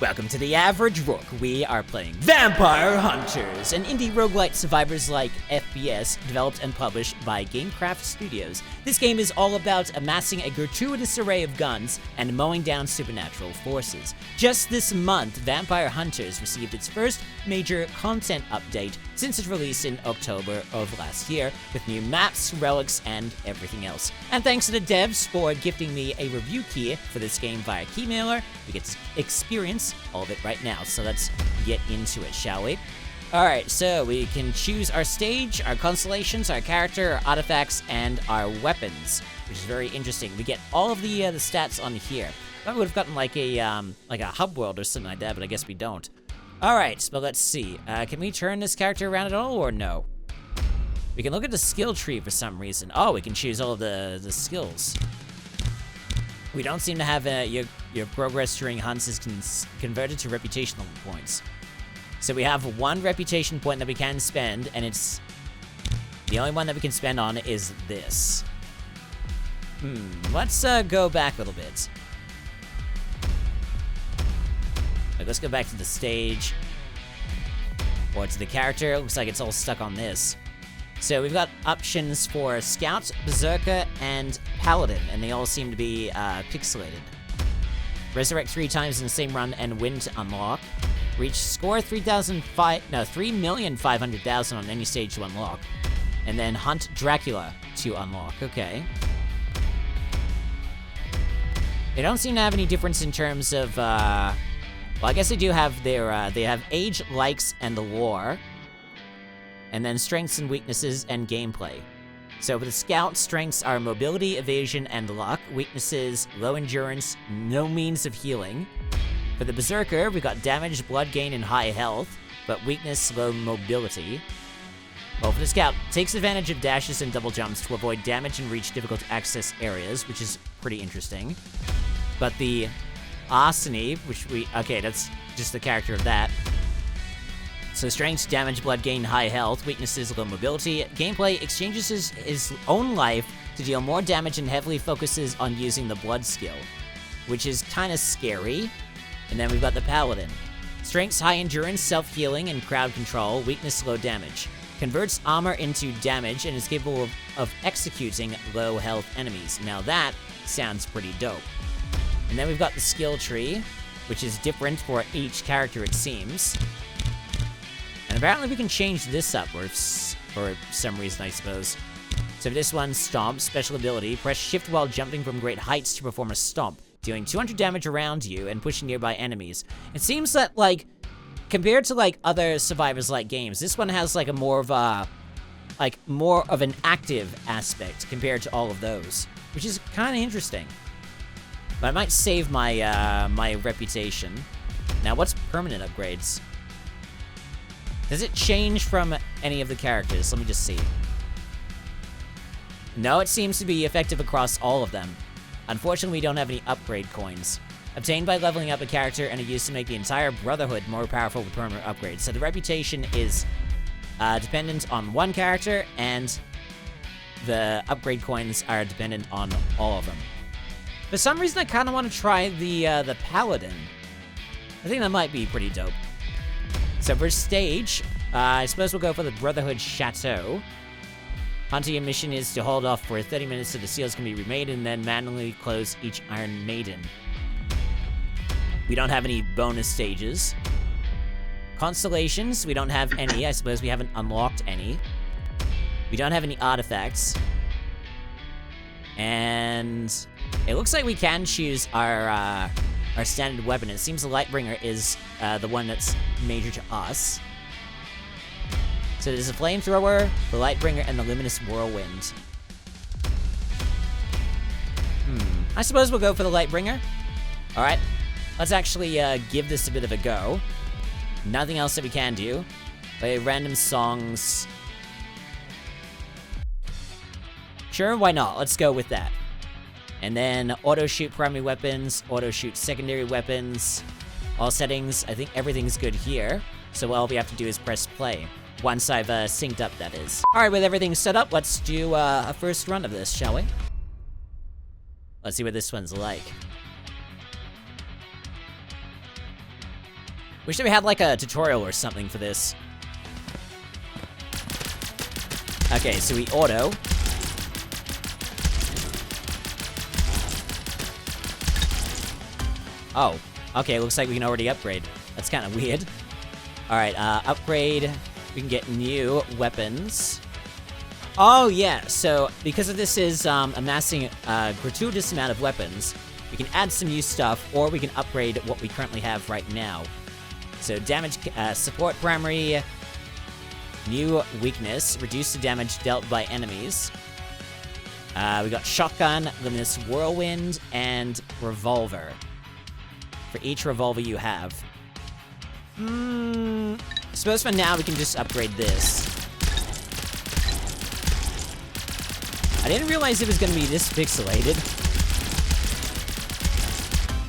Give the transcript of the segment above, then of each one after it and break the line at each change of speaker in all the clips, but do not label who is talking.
Welcome to the Average Rook. We are playing Vampire Hunters, an indie roguelite survivors-like FPS developed and published by GameCraft Studios. This game is all about amassing a gratuitous array of guns and mowing down supernatural forces. Just this month, Vampire Hunters received its first major content update since its release in October of last year, with new maps, relics, and everything else. And thanks to the devs for gifting me a review key for this game via Keymailer, we get to experience all of it right now. So let's get into it, shall we? Alright, so we can choose our stage, our constellations, our character, our artifacts, and our weapons, which is very interesting. We get all of the stats on here. I thought we would have gotten like a hub world or something like that, but I guess we don't. Alright, but let's see. Can we turn this character around at all, or no? We can look at the skill tree for some reason. Oh, we can choose all of the skills. We don't seem to have your progress during hunts is converted to reputational points. So we have one reputation point that we can spend, and it's the only one that we can spend on is this. Let's go back a little bit. Let's go back to the stage, or to the character. Looks like it's all stuck on this. So we've got options for Scout, Berserker, and Paladin, and they all seem to be pixelated. Resurrect 3 times in the same run and win to unlock. Reach score 3,500,000 on any stage to unlock. And then hunt Dracula to unlock. Okay. They don't seem to have any difference in terms of, well, I guess they do have their, they have age, likes, and the lore. And then strengths and weaknesses and gameplay. So with the Scout, strengths are mobility, evasion, and luck. Weaknesses, low endurance, no means of healing. For the Berserker, we've got damage, blood gain, and high health, but weakness, low mobility. Well, for the Scout, takes advantage of dashes and double jumps to avoid damage and reach difficult to access areas, which is pretty interesting. But the Arsony, okay, that's just the character of that. So strength, damage, blood gain, high health, weaknesses, low mobility. Gameplay exchanges his own life to deal more damage and heavily focuses on using the blood skill, which is kind of scary. And then we've got the Paladin. Strengths, high endurance, self-healing, and crowd control. Weakness, low damage. Converts armor into damage and is capable of executing low health enemies. Now that sounds pretty dope. And then we've got the skill tree, which is different for each character, it seems. And apparently we can change this up, or for some reason, I suppose. So for this one, Stomp, special ability. Press shift while jumping from great heights to perform a stomp, dealing 200 damage around you and pushing nearby enemies. It seems that, like, compared to, like, other survivors-like games, this one has, like, a more of an active aspect compared to all of those, which is kind of interesting. But I might save my, my reputation. Now, what's permanent upgrades? Does it change from any of the characters? Let me just see. No, it seems to be effective across all of them. Unfortunately, we don't have any upgrade coins. Obtained by leveling up a character and are used to make the entire Brotherhood more powerful with permanent upgrades. So the reputation is dependent on one character, and the upgrade coins are dependent on all of them. For some reason, I kind of want to try the Paladin. I think that might be pretty dope. So for stage, I suppose we'll go for the Brotherhood Chateau. Hunting your mission is to hold off for 30 minutes so the seals can be remade and then manually close each Iron Maiden. We don't have any bonus stages. Constellations, we don't have any. I suppose we haven't unlocked any. We don't have any artifacts. And it looks like we can choose our standard weapon. It seems the Lightbringer is the one that's major to us. So there's a Flamethrower, the Lightbringer, and the Luminous Whirlwind. I suppose we'll go for the Lightbringer. Alright, let's actually give this a bit of a go. Nothing else that we can do. Play random songs. Sure, why not? Let's go with that. And then auto-shoot primary weapons, auto-shoot secondary weapons. All settings, I think everything's good here. So all we have to do is press play. Once I've synced up, that is. Alright, with everything set up, let's do a first run of this, shall we? Let's see what this one's like. Wish that we had like a tutorial or something for this. Okay, so we auto. Oh, okay, looks like we can already upgrade. That's kind of weird. Alright, upgrade. We can get new weapons. Oh, yeah, so because of this is amassing a gratuitous amount of weapons, we can add some new stuff, or we can upgrade what we currently have right now. So damage, support primary, new weakness, reduce the damage dealt by enemies. We got shotgun, luminous whirlwind, and revolver. For each revolver you have. Suppose for now we can just upgrade this. I didn't realize it was going to be this pixelated.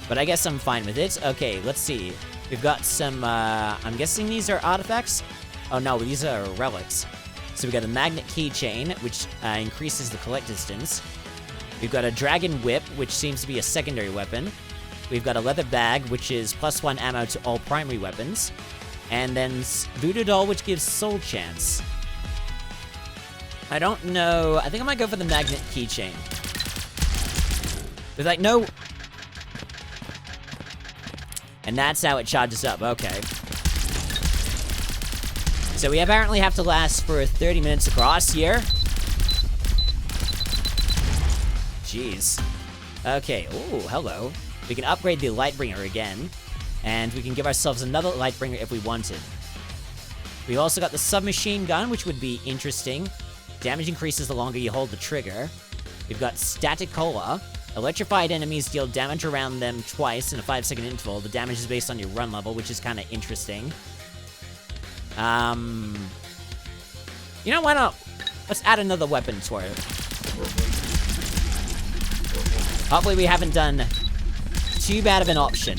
But I guess I'm fine with it. Okay, let's see. We've got some, I'm guessing these are artifacts? Oh no, these are relics. So we got a magnet keychain, which increases the collect distance. We've got a dragon whip, which seems to be a secondary weapon. We've got a leather bag, which is +1 ammo to all primary weapons. And then Voodoo Doll, which gives soul chance. I don't know. I think I might go for the magnet keychain. There's like no... And that's how it charges up, okay. So we apparently have to last for 30 minutes across here. Jeez. Okay, ooh, hello. We can upgrade the Lightbringer again. And we can give ourselves another Lightbringer if we wanted. We've also got the submachine gun, which would be interesting. Damage increases the longer you hold the trigger. We've got Static Cola. Electrified enemies deal damage around them twice in a 5-second interval. The damage is based on your run level, which is kind of interesting. You know, why not? Let's add another weapon to it. Hopefully we haven't done too bad of an option.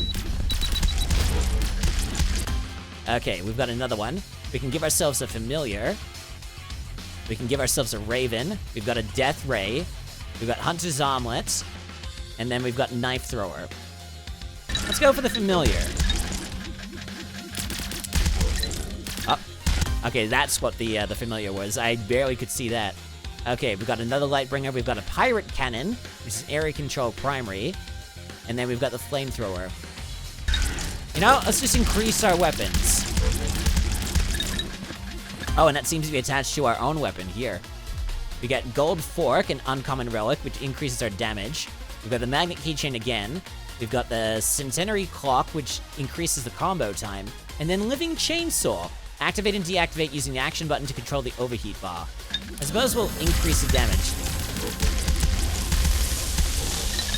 Okay, we've got another one. We can give ourselves a familiar. We can give ourselves a raven. We've got a death ray. We've got hunter's armlet. And then we've got knife thrower. Let's go for the familiar. Oh, okay, that's what the familiar was. I barely could see that. Okay, we've got another Lightbringer. We've got a pirate cannon, which is area control primary. And then we've got the flamethrower. You know, let's just increase our weapons. Oh, and that seems to be attached to our own weapon here. We got gold fork, an uncommon relic, which increases our damage. We've got the magnet keychain again. We've got the centenary clock, which increases the combo time. And then living chainsaw. Activate and deactivate using the action button to control the overheat bar. I suppose we'll increase the damage.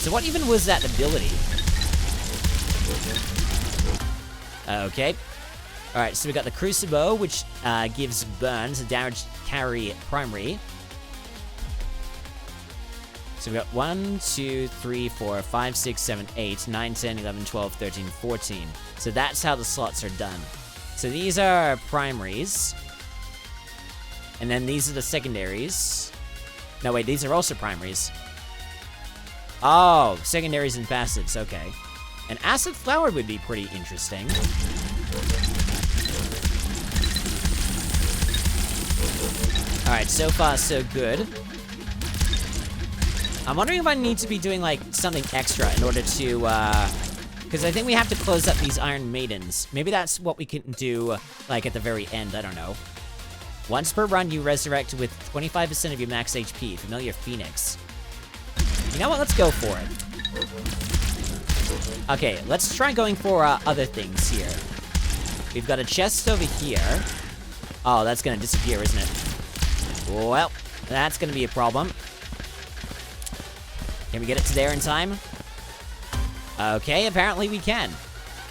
So what even was that ability? Okay. Alright, so we got the Crucible, which gives burns, a damage carry primary. So we got 1, 2, 3, 4, 5, 6, 7, 8, 9, 10, 11, 12, 13, 14. So that's how the slots are done. So these are primaries. And then these are the secondaries. No, wait, these are also primaries. Oh, secondaries and passives, okay. An acid flower would be pretty interesting. Alright, so far so good. I'm wondering if I need to be doing, like, something extra in order to, because I think we have to close up these Iron Maidens. Maybe that's what we can do, like, at the very end, I don't know. Once per run, you resurrect with 25% of your max HP, Familiar Phoenix. You know what, let's go for it. Okay, let's try going for, other things here. We've got a chest over here. Oh, that's gonna disappear, isn't it? Well, that's gonna be a problem. Can we get it to there in time? Okay, apparently we can.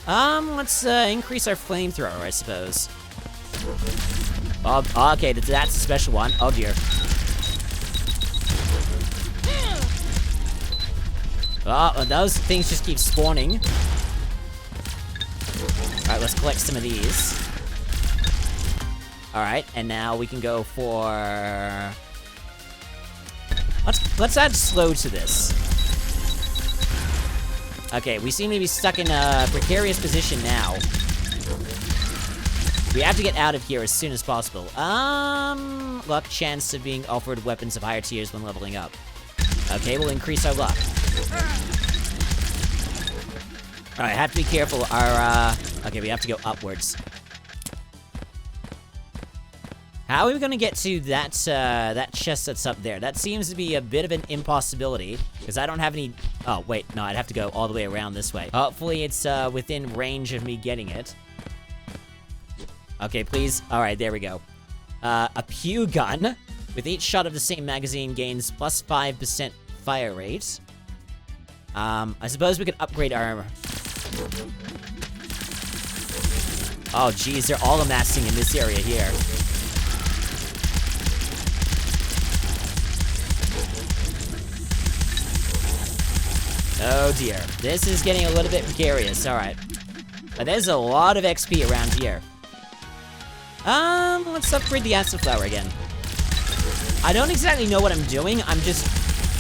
Let's increase our flamethrower, I suppose. Oh, okay, that's a special one. Oh dear. Oh, those things just keep spawning. Alright, let's collect some of these. Alright, and now we can go for... Let's add slow to this. Okay, we seem to be stuck in a precarious position now. We have to get out of here as soon as possible. Luck chance of being offered weapons of higher tiers when leveling up. Okay, we'll increase our luck. Alright, have to be careful. Okay, we have to go upwards. How are we gonna get to that, that chest that's up there? That seems to be a bit of an impossibility, because I don't have any... Oh, wait, no, I'd have to go all the way around this way. Hopefully it's, within range of me getting it. Okay, please. Alright, there we go. A pew gun. With each shot of the same magazine gains plus 5% fire rate. I suppose we could upgrade our... Oh, geez, they're all amassing in this area here. Oh dear, this is getting a little bit precarious, alright. But there's a lot of XP around here. Let's upgrade the acid flower again. I don't exactly know what I'm doing, I'm just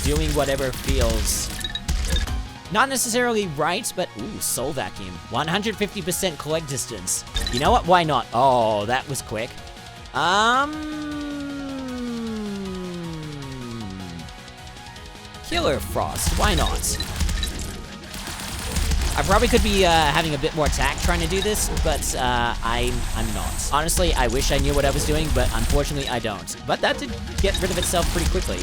doing whatever feels... Not necessarily right, but... Ooh, soul vacuum. 150% collect distance. You know what, why not? Oh, that was quick. Killer Frost, why not? I probably could be having a bit more tact trying to do this, but I'm not. Honestly, I wish I knew what I was doing, but unfortunately I don't. But that did get rid of itself pretty quickly.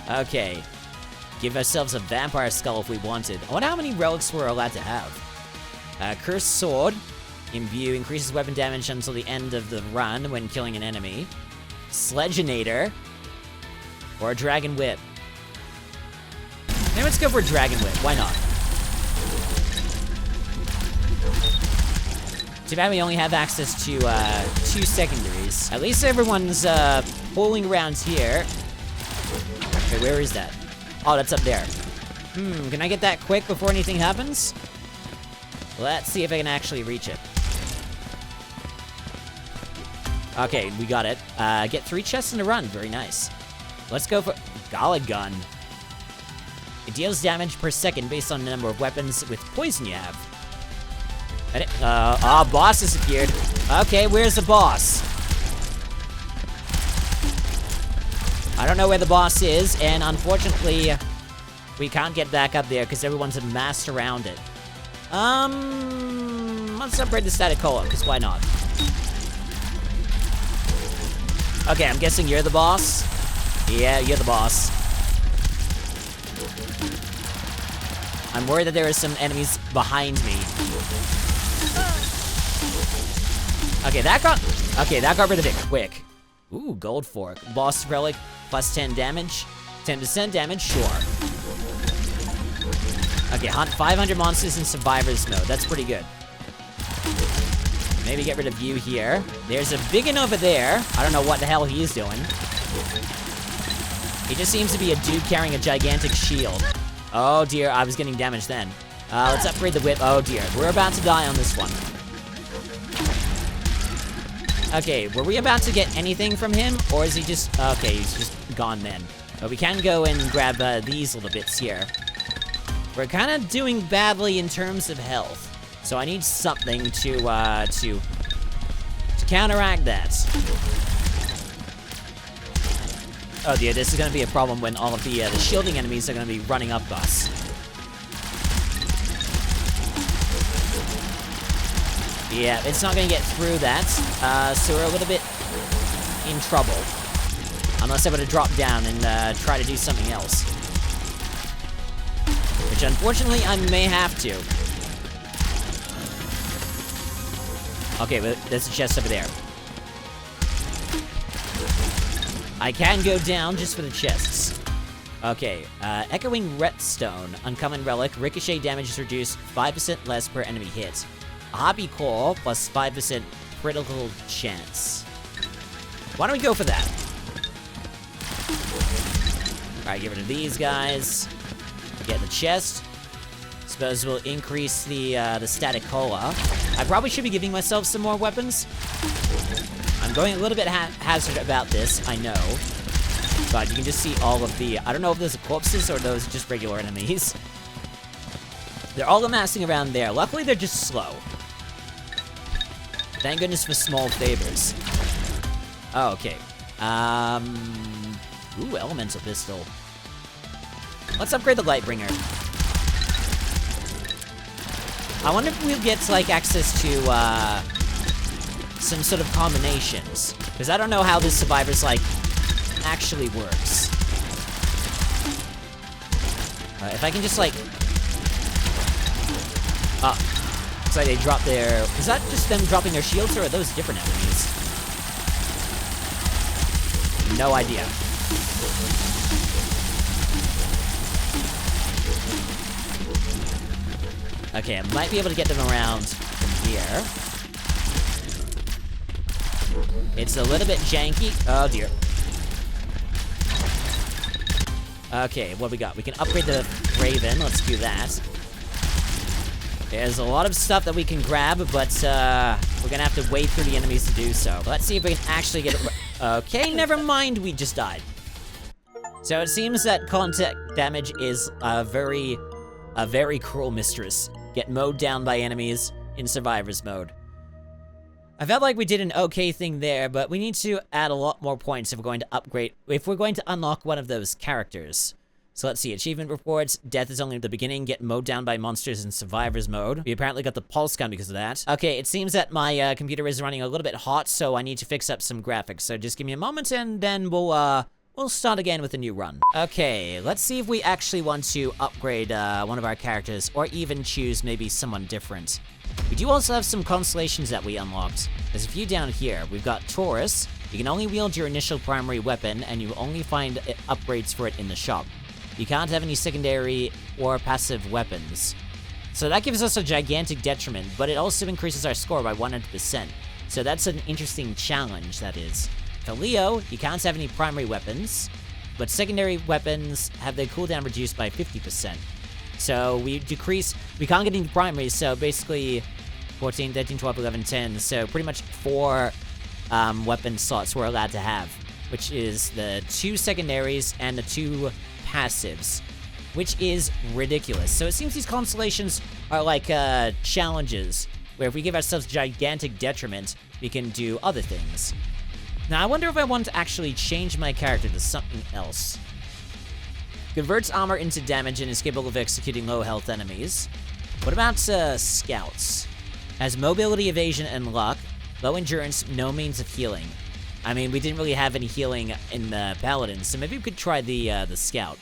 Okay. Give ourselves a vampire skull if we wanted. I wonder how many relics we're allowed to have. Cursed Sword. Imbue increases weapon damage until the end of the run when killing an enemy. Sledgeinator. Or a Dragon Whip. Maybe let's go for a Dragon Whip. Why not? Too bad we only have access to 2 secondaries. At least everyone's pulling around here. Okay, where is that? Oh, that's up there. Can I get that quick before anything happens? Let's see if I can actually reach it. Okay, we got it. Get 3 chests in a run. Very nice. Let's go for Gala Gun. It deals damage per second based on the number of weapons with poison you have. Boss disappeared. Okay, where's the boss? I don't know where the boss is, and unfortunately, we can't get back up there because everyone's amassed around it. Let's upgrade the static cola, because why not? Okay, I'm guessing you're the boss? Yeah, you're the boss. I'm worried that there are some enemies behind me. Okay, that got rid of it quick. Ooh, gold fork. Boss relic, plus 10 damage. 10% damage, sure. Okay, hunt 500 monsters in survivor's mode. That's pretty good. Maybe get rid of you here. There's a biggin over there. I don't know what the hell he's doing. He just seems to be a dude carrying a gigantic shield. Oh dear, I was getting damaged then. Let's upgrade the whip. Oh dear, we're about to die on this one. Okay, were we about to get anything from him? Or is he just... Okay, he's just gone then. But we can go and grab these little bits here. We're kind of doing badly in terms of health. So I need something to counteract that. Oh dear, this is going to be a problem when all of the shielding enemies are going to be running up us. Yeah, it's not going to get through that, so we're a little bit in trouble. Unless I were to drop down and try to do something else. Which unfortunately I may have to. Okay, but there's a chest over there. I can go down just for the chests. Okay, Echoing Redstone, uncommon relic, ricochet damage is reduced 5% less per enemy hit. A Hobby Core, plus 5% critical chance. Why don't we go for that? Alright, get rid of these guys. Get the chest. Suppose we'll increase the static cola. I probably should be giving myself some more weapons. I'm going a little bit haphazard about this, I know. But you can just see all of the... I don't know if those are corpses or those are just regular enemies. They're all amassing around there. Luckily, they're just slow. Thank goodness for small favors. Oh, okay. Ooh, elemental pistol. Let's upgrade the Lightbringer. I wonder if we'll get, like, access to, some sort of combinations. Because I don't know how this Survivor's, like, actually works. If I can just, like... looks like they drop their... Is that just them dropping their shields, or are those different enemies? No idea. Okay, I might be able to get them around from here. It's a little bit janky. Oh, dear. Okay, what we got? We can upgrade the Raven. Let's do that. There's a lot of stuff that we can grab, but we're gonna have to wait for the enemies to do so. Let's see if we can actually get it. Okay, never mind. We just died. So it seems that contact damage is a very cruel mistress. Get mowed down by enemies in Survivor's mode. I felt like we did an okay thing there, but we need to add a lot more points if we're going to upgrade, if we're going to unlock one of those characters. So let's see, achievement reports, death is only at the beginning, get mowed down by monsters in Survivor's mode. We apparently got the pulse gun because of that. Okay, it seems that my computer is running a little bit hot, so I need to fix up some graphics. So just give me a moment and then we'll start again with a new run. Okay, let's see if we actually want to upgrade one of our characters, or even choose maybe someone different. We do also have some constellations that we unlocked. There's a few down here. We've got Taurus. You can only wield your initial primary weapon, and you only find upgrades for it in the shop. You can't have any secondary or passive weapons. So that gives us a gigantic detriment, but it also increases our score by 100%. So that's an interesting challenge, that is. For Leo, you can't have any primary weapons, but secondary weapons have their cooldown reduced by 50%. So we can't get any primaries, so basically 14, 13, 12, 11, 10, so pretty much 4 weapon slots we're allowed to have, which is the 2 secondaries and the 2 passives, which is ridiculous. So it seems these constellations are like challenges, where if we give ourselves gigantic detriment, we can do other things. Now I wonder if I want to actually change my character to something else. Converts armor into damage and is capable of executing low health enemies. What about scouts? Has mobility, evasion, and luck. Low endurance, no means of healing. I mean, we didn't really have any healing in the paladin, so maybe we could try the scout.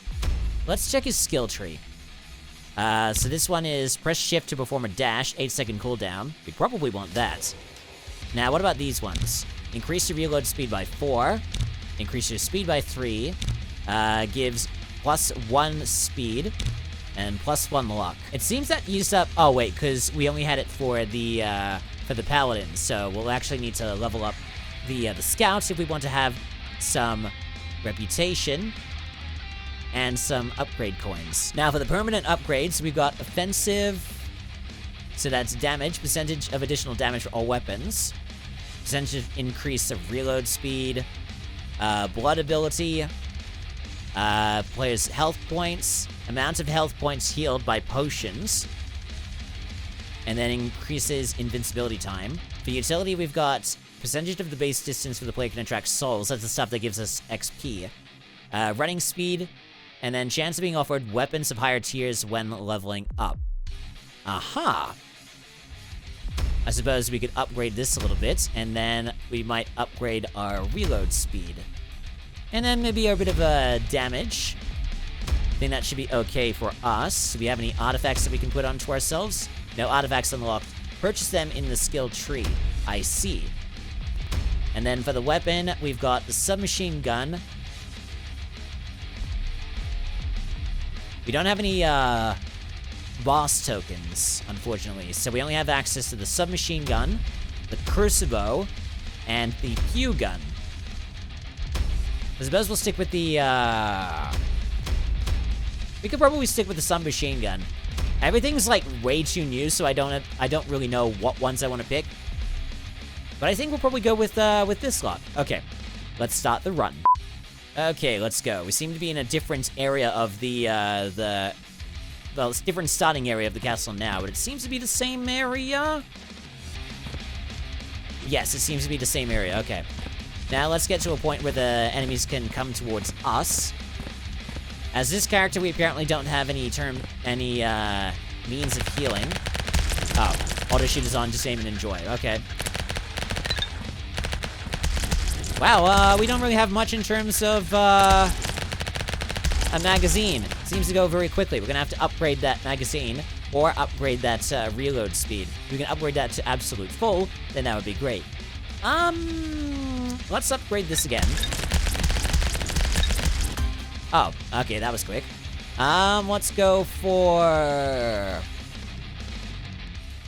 Let's check his skill tree. So this one is press shift to perform a dash, 8-second cooldown. We probably want that. Now, what about these ones? Increase your reload speed by 4. Increase your speed by 3. Gives +1 speed. And +1 luck. It seems that used up... Oh, wait, because we only had it for the paladin. So we'll actually need to level up the scouts if we want to have some reputation and some upgrade coins. Now, for the permanent upgrades, we've got offensive. So that's damage. Percentage of additional damage for all weapons. Percentage increase of reload speed, blood ability, player's health points, amount of health points healed by potions, and then increases invincibility time. For utility, we've got percentage of the base distance for the player can attract souls. That's the stuff that gives us XP. Running speed, and then chance of being offered weapons of higher tiers when leveling up. Aha! I suppose we could upgrade this a little bit, and then we might upgrade our reload speed. And then maybe a bit of damage. I think that should be okay for us. Do we have any artifacts that we can put onto ourselves? No artifacts unlocked. Purchase them in the skill tree. I see. And then for the weapon, we've got the submachine gun. We don't have any boss tokens, unfortunately, so we only have access to the submachine gun, the crucible, and the pew gun. I suppose we'll stick with the we could probably stick with the submachine gun. Everything's like way too new, so I don't really know what ones I want to pick. But I think we'll probably go with this lot. Okay, let's start the run. Okay, let's go. We seem to be in a different area of the well, it's a different starting area of the castle now, but it seems to be the same area. Yes, it seems to be the same area. Okay. Now let's get to a point where the enemies can come towards us. As this character, we apparently don't have any means of healing. Oh, auto shoot is on, just aim and enjoy. Okay. Wow, we don't really have much in terms of, a magazine. Seems to go very quickly. We're gonna have to upgrade that magazine, or upgrade that, reload speed. If we can upgrade that to absolute full, then that would be great. Let's upgrade this again. Oh, okay, that was quick. Let's go for...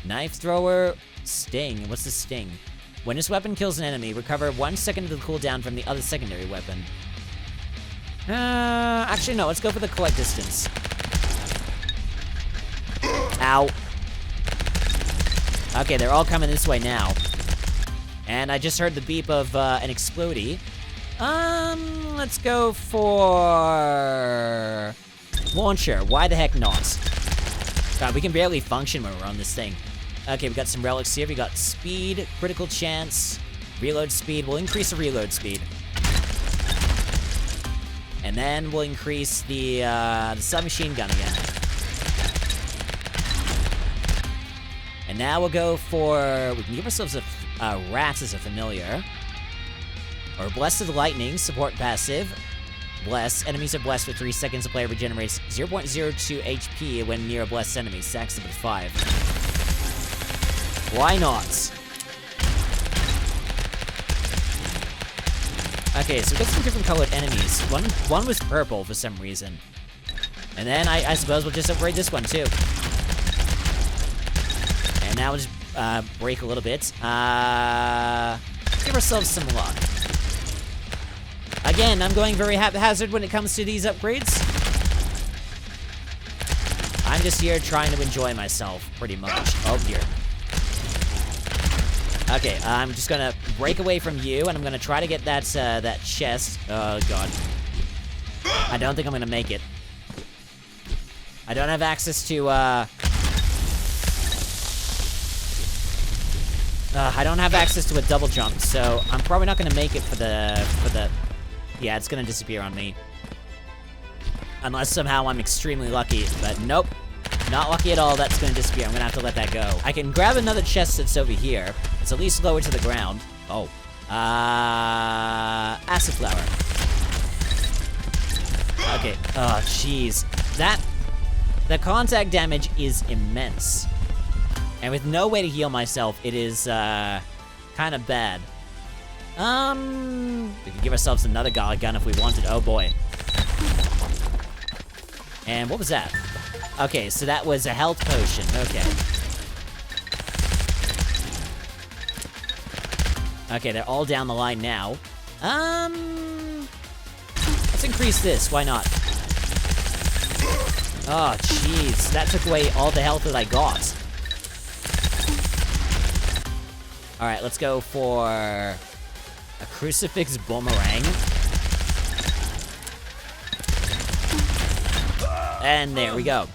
Knife thrower, sting. What's the sting? When this weapon kills an enemy, recover 1 second of the cooldown from the other secondary weapon. Actually, no, let's go for the collect distance. Ow. Okay, they're all coming this way now. And I just heard the beep of, an explodey. Let's go for... launcher. Why the heck not? God, we can barely function when we're on this thing. Okay, we got some relics here. We got speed, critical chance, reload speed. We'll increase the reload speed. And then we'll increase the submachine gun again. And now we'll go for... we can give ourselves a rat as a familiar. Or Blessed Lightning, support passive. Bless. Enemies are blessed for 3 seconds. The player regenerates 0.02 HP when near a blessed enemy. Stacks up at 5. Why not? Okay, so we got some different colored enemies. One was purple for some reason. And then I suppose we'll just upgrade this one too. And now we'll just break a little bit. Give ourselves some luck. Again, I'm going very haphazard when it comes to these upgrades. I'm just here trying to enjoy myself, pretty much. Oh, dear. Okay, I'm just gonna break away from you, and I'm gonna try to get that, that chest. Oh, God. I don't think I'm gonna make it. I don't have access to, I don't have access to a double jump, so I'm probably not gonna make it for the... Yeah, it's gonna disappear on me. Unless somehow I'm extremely lucky, but nope. Not lucky at all, that's gonna disappear. I'm gonna have to let that go. I can grab another chest that's over here. It's at least lower to the ground. Oh. Acid flower. Okay. Oh, jeez. The contact damage is immense. And with no way to heal myself, it is, kind of bad. We could give ourselves another Gauntlet gun if we wanted. Oh, boy. And what was that? Okay, so that was a health potion. Okay. Okay, they're all down the line now. Let's increase this. Why not? Oh, jeez. That took away all the health that I got. Alright, let's go for... a crucifix boomerang. And there we go.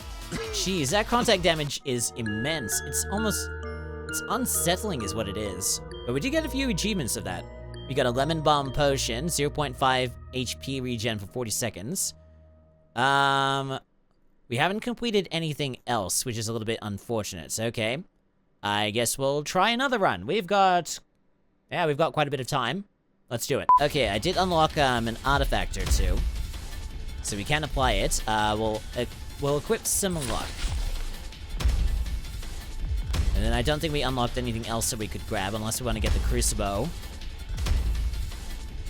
Jeez, that contact damage is immense. It's unsettling is what it is. But we did get a few achievements of that. We got a lemon bomb potion, 0.5 HP regen for 40 seconds. We haven't completed anything else, which is a little bit unfortunate. So, okay. I guess we'll try another run. We've got quite a bit of time. Let's do it. Okay, I did unlock an artifact or two. So we can apply it. We'll equip some luck. And then I don't think we unlocked anything else that we could grab unless we want to get the crucible.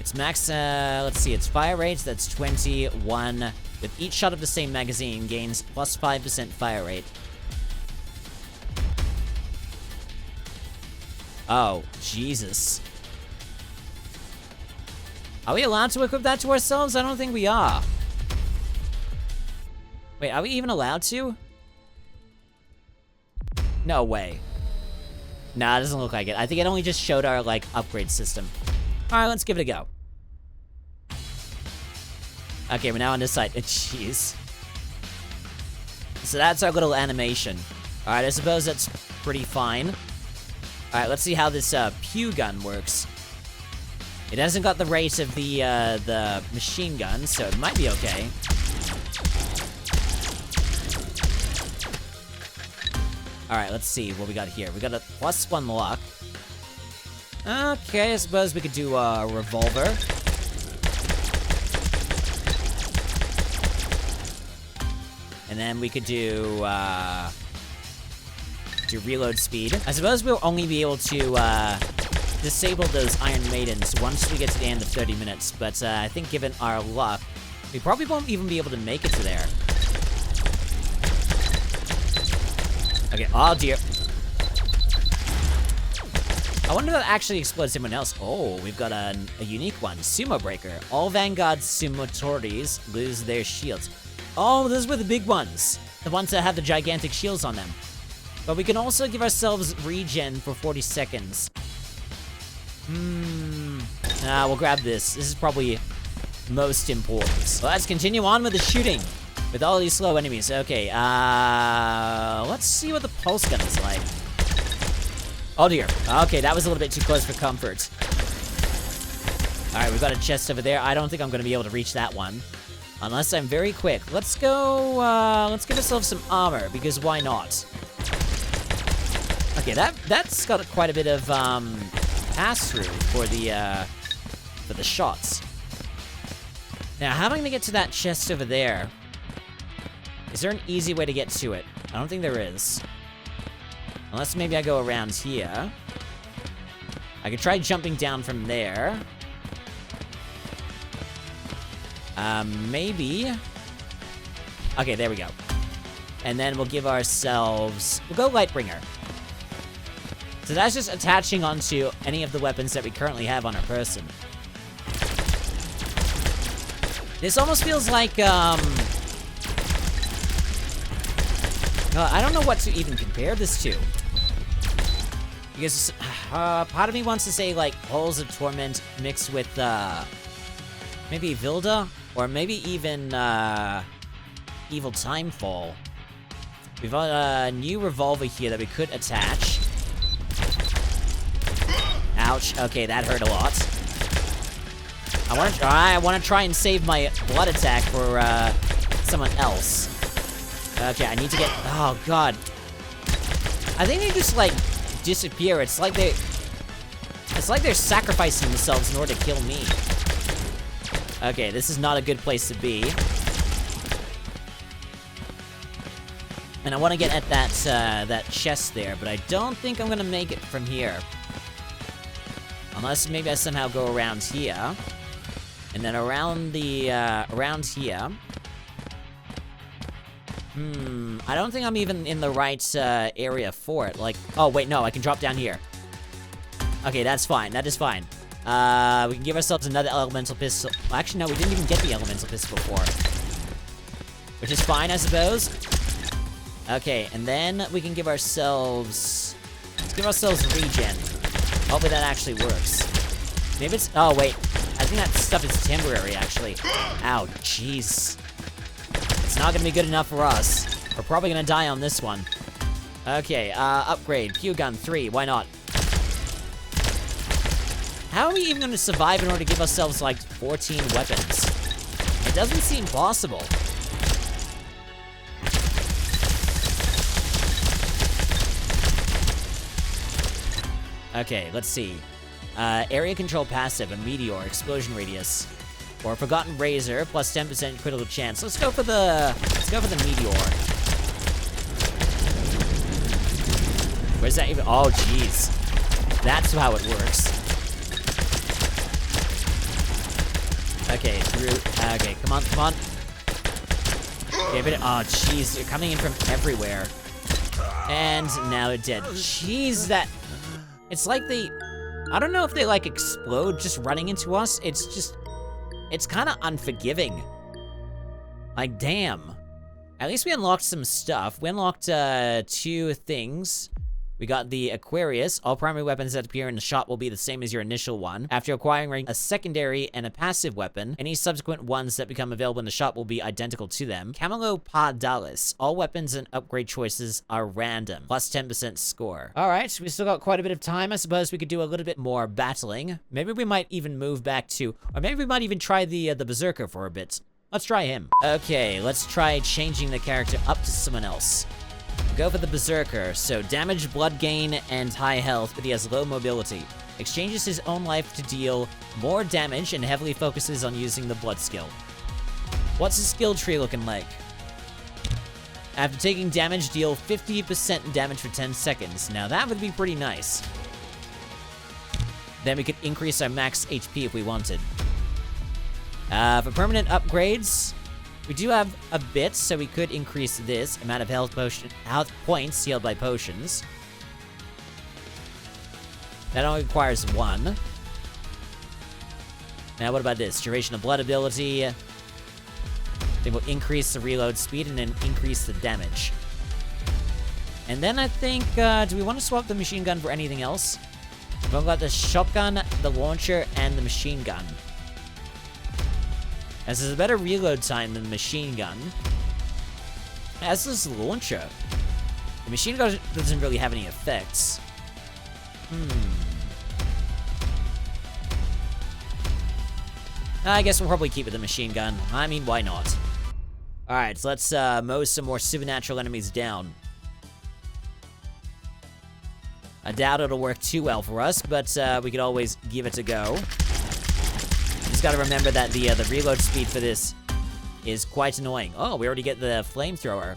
It's max, let's see, it's fire rate, that's 21. With each shot of the same magazine, gains plus 5% fire rate. Oh, Jesus. Are we allowed to equip that to ourselves? I don't think we are. Wait, are we even allowed to? No way. Nah, it doesn't look like it. I think it only just showed our, like, upgrade system. Alright, let's give it a go. Okay, we're now on this side. Jeez. So that's our little animation. Alright, I suppose that's pretty fine. Alright, let's see how this pew gun works. It hasn't got the rate of the machine gun, so it might be okay. Alright, let's see what we got here. We got a +1 luck. Okay, I suppose we could do a revolver. And then we could do reload speed. I suppose we'll only be able to disable those Iron Maidens once we get to the end of 30 minutes, but I think given our luck, we probably won't even be able to make it to there. Okay, oh dear. I wonder if that actually explodes someone else. Oh, we've got a unique one. Sumo Breaker. All Vanguard Sumotoris lose their shields. Oh, those were the big ones. The ones that have the gigantic shields on them. But we can also give ourselves regen for 40 seconds. We'll grab this. This is probably most important. So let's continue on with the shooting. With all these slow enemies. Okay, let's see what the pulse gun is like. Oh dear. Okay, that was a little bit too close for comfort. Alright, we've got a chest over there. I don't think I'm gonna be able to reach that one. Unless I'm very quick. Let's go, let's give ourselves some armor, because why not? Okay, that's got quite a bit of, pass-through for the shots. Now, how am I gonna get to that chest over there? Is there an easy way to get to it? I don't think there is. Unless maybe I go around here. I could try jumping down from there. Maybe. Okay, there we go. And then we'll give ourselves... We'll go Lightbringer. So that's just attaching onto any of the weapons that we currently have on our person. This almost feels like, I don't know what to even compare this to. Because, part of me wants to say, like, Halls of Torment mixed with, maybe Vilda? Or maybe even, Evil Timefall. We've got a new revolver here that we could attach. Ouch. Okay, that hurt a lot. I wanna try and save my blood attack for, someone else. Okay, I need to get... Oh, God. I think they just, like, disappear. It's like they're sacrificing themselves in order to kill me. Okay, this is not a good place to be. And I want to get at that chest there, but I don't think I'm gonna make it from here. Unless maybe I somehow go around here. And then around the, around here. I don't think I'm even in the right, area for it. Like, oh, wait, no, I can drop down here. Okay, that's fine. That is fine. We can give ourselves another elemental pistol. Well, actually, no, we didn't even get the elemental pistol before. Which is fine, I suppose. Okay, and then we can give ourselves... Let's give ourselves regen. Hopefully that actually works. Maybe it's... Oh, wait. I think that stuff is temporary, actually. Ow, jeez. It's not gonna be good enough for us. We're probably gonna die on this one. Okay, upgrade. Pew gun 3, why not? How are we even gonna survive in order to give ourselves, like, 14 weapons? It doesn't seem possible. Okay, let's see. Area control passive, a meteor, explosion radius. Or Forgotten Razor, plus 10% critical chance. Let's go for the meteor. Where's that even? Oh, jeez. That's how it works. Okay, through. Okay, come on, come on. Okay, but oh, jeez, they're coming in from everywhere. And now they're dead. Jeez, that. It's like they. I don't know if they like explode just running into us. It's just. It's kind of unforgiving. Like, damn. At least we unlocked some stuff. We unlocked 2 things. We got the Aquarius. All primary weapons that appear in the shop will be the same as your initial one. After acquiring a secondary and a passive weapon, any subsequent ones that become available in the shop will be identical to them. Camelopadalis. All weapons and upgrade choices are random. Plus 10% score. Alright, we still got quite a bit of time. I suppose we could do a little bit more battling. Maybe we might even move back to... Or maybe we might even try the Berserker for a bit. Let's try him. Okay, let's try changing the character up to someone else. Go for the Berserker. So damage, blood gain, and high health, but he has low mobility. Exchanges his own life to deal more damage and heavily focuses on using the blood skill. What's his skill tree looking like? After taking damage, deal 50% damage for 10 seconds. Now that would be pretty nice. Then we could increase our max HP if we wanted. For permanent upgrades, we do have a bit, so we could increase this amount of health points healed by potions. That only requires 1. Now, what about this? Duration of blood ability. They will increase the reload speed and then increase the damage. And then I think, do we want to swap the machine gun for anything else? We've got the shotgun, the launcher, and the machine gun. As there's a better reload time than the machine gun. As this launcher. The machine gun doesn't really have any effects. I guess we'll probably keep it the machine gun. I mean, why not? Alright, so let's mow some more supernatural enemies down. I doubt it'll work too well for us, but we could always give it a go. Just gotta remember that the reload speed for this is quite annoying. Oh, we already get the flamethrower.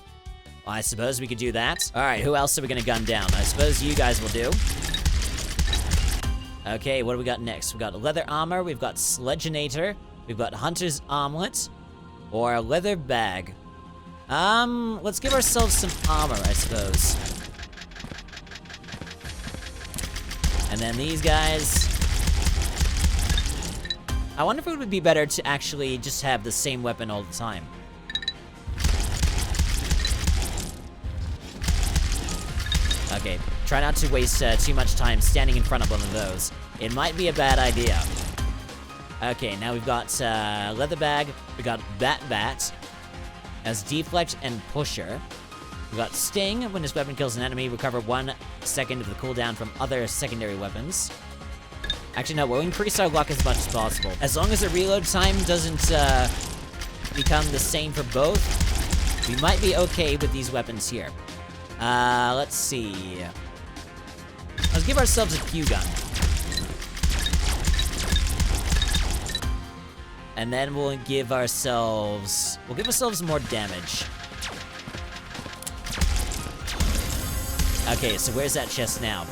Well, I suppose we could do that. Alright, who else are we gonna gun down? I suppose you guys will do. Okay, what do we got next? We've got leather armor, we've got sledgeonator, we've got hunter's armlet, or a leather bag. Let's give ourselves some armor, I suppose. And then these guys... I wonder if it would be better to actually just have the same weapon all the time. Okay, try not to waste too much time standing in front of one of those. It might be a bad idea. Okay, now we've got leather bag, we got bat as deflect and pusher. We got sting. When this weapon kills an enemy, recover 1 second of the cooldown from other secondary weapons. Actually, no, we'll increase our luck as much as possible. As long as the reload time doesn't become the same for both, we might be okay with these weapons here. Let's see. Let's give ourselves a Q gun. And then we'll give ourselves more damage. Okay, so where's that chest now?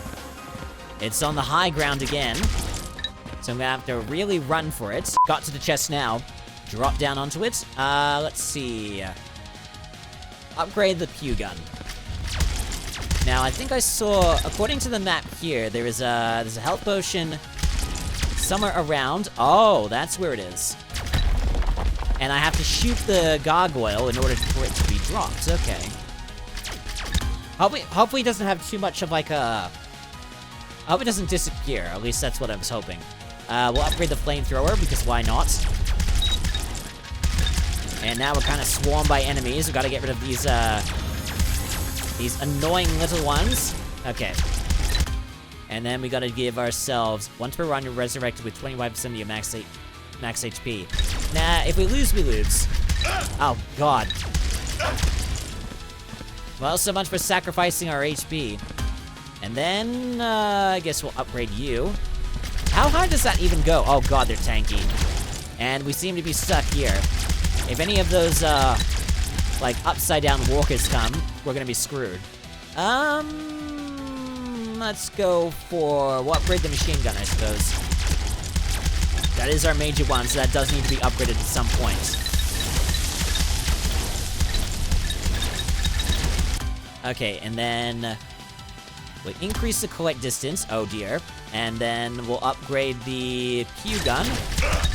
It's on the high ground again. So I'm gonna have to really run for it. Got to the chest now. Drop down onto it. Let's see. Upgrade the Q gun. Now, I think I saw, according to the map here, there's a health potion somewhere around. Oh, that's where it is. And I have to shoot the gargoyle in order for it to be dropped. Okay. Hopefully it doesn't have too much of like a... I hope it doesn't disappear. At least that's what I was hoping. We'll upgrade the flamethrower, because why not? And now we're kind of swarmed by enemies. We've got to get rid of these annoying little ones. Okay. And then we got to give ourselves... Once per run, you're resurrected with 25% of your max HP. Nah, if we lose, we lose. Oh, God. Well, so much for sacrificing our HP. And then, I guess we'll upgrade you. How high does that even go? Oh, God, they're tanky. And we seem to be stuck here. If any of those, like, upside-down walkers come, we're gonna be screwed. Let's go for... We'll upgrade the machine gun, I suppose. That is our major one, so that does need to be upgraded at some point. Okay, and then... We'll increase the collect distance. Oh, dear. And then we'll upgrade the Q gun.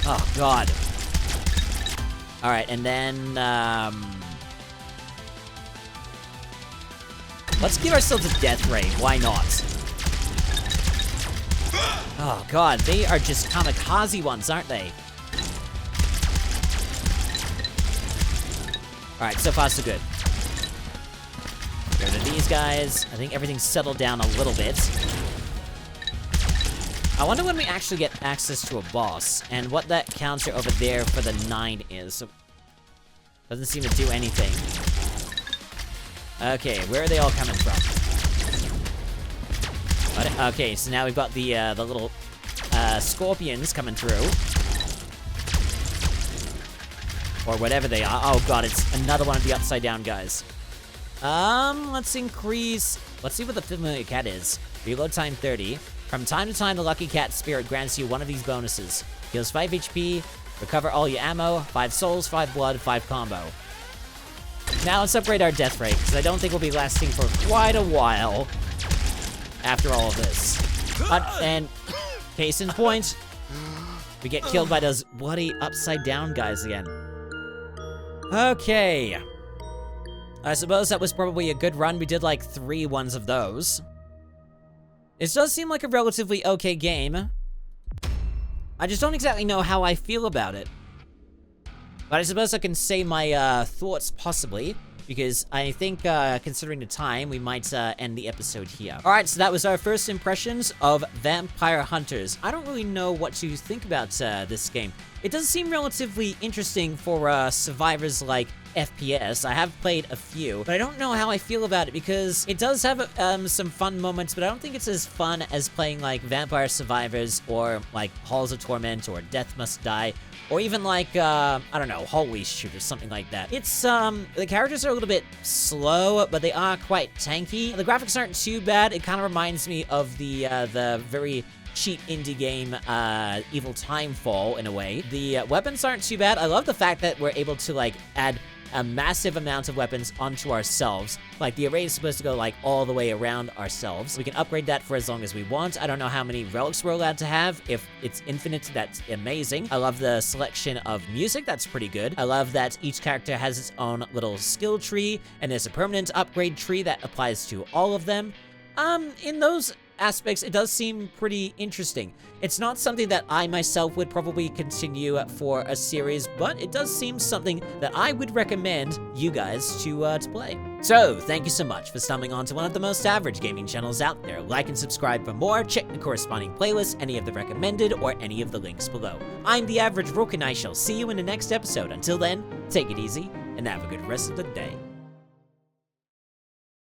Oh, God. Alright, and then, Let's give ourselves a death ray. Why not? Oh god, they are just kamikaze ones, aren't they? Alright, so far so good. Go to these guys. I think everything's settled down a little bit. I wonder when we actually get access to a boss, and what that counter over there for the 9 is. So, doesn't seem to do anything. Okay, where are they all coming from? Okay, so now we've got the little scorpions coming through. Or whatever they are. Oh god, it's another one of the upside down guys. Let's increase... Let's see what the familiar cat is. Reload time 30. From time to time, the lucky cat spirit grants you one of these bonuses. Heals 5 HP, recover all your ammo, 5 souls, 5 blood, 5 combo. Now let's upgrade our death rate, because I don't think we'll be lasting for quite a while after all of this. And case in point, we get killed by those bloody upside down guys again. Okay. I suppose that was probably a good run. We did like 3 ones of those. It does seem like a relatively okay game. I just don't exactly know how I feel about it. But I suppose I can say my thoughts possibly, because I think, considering the time, we might end the episode here. Alright, so that was our first impressions of Vampire Hunters. I don't really know what to think about this game. It does seem relatively interesting for survivors like FPS. I have played a few, but I don't know how I feel about it because it does have some fun moments, but I don't think it's as fun as playing like Vampire Survivors or like Halls of Torment or Death Must Die, or even like, I don't know, Holy Shoot or something like that. It's, the characters are a little bit slow, but they are quite tanky. The graphics aren't too bad. It kind of reminds me of the very cheap indie game, Evil Timefall, in a way. The weapons aren't too bad. I love the fact that we're able to, like, add a massive amount of weapons onto ourselves. Like, the array is supposed to go, like, all the way around ourselves. We can upgrade that for as long as we want. I don't know how many relics we're allowed to have. If it's infinite, that's amazing. I love the selection of music. That's pretty good. I love that each character has its own little skill tree, and there's a permanent upgrade tree that applies to all of them. In those aspects, it does seem pretty interesting. It's not something that I myself would probably continue for a series, but it does seem something that I would recommend you guys to play. So, thank you so much for stumbling onto one of the most average gaming channels out there. Like and subscribe for more, check the corresponding playlist, any of the recommended, or any of the links below. I'm The Average Rook, and I shall see you in the next episode. Until then, take it easy, and have a good rest of the day.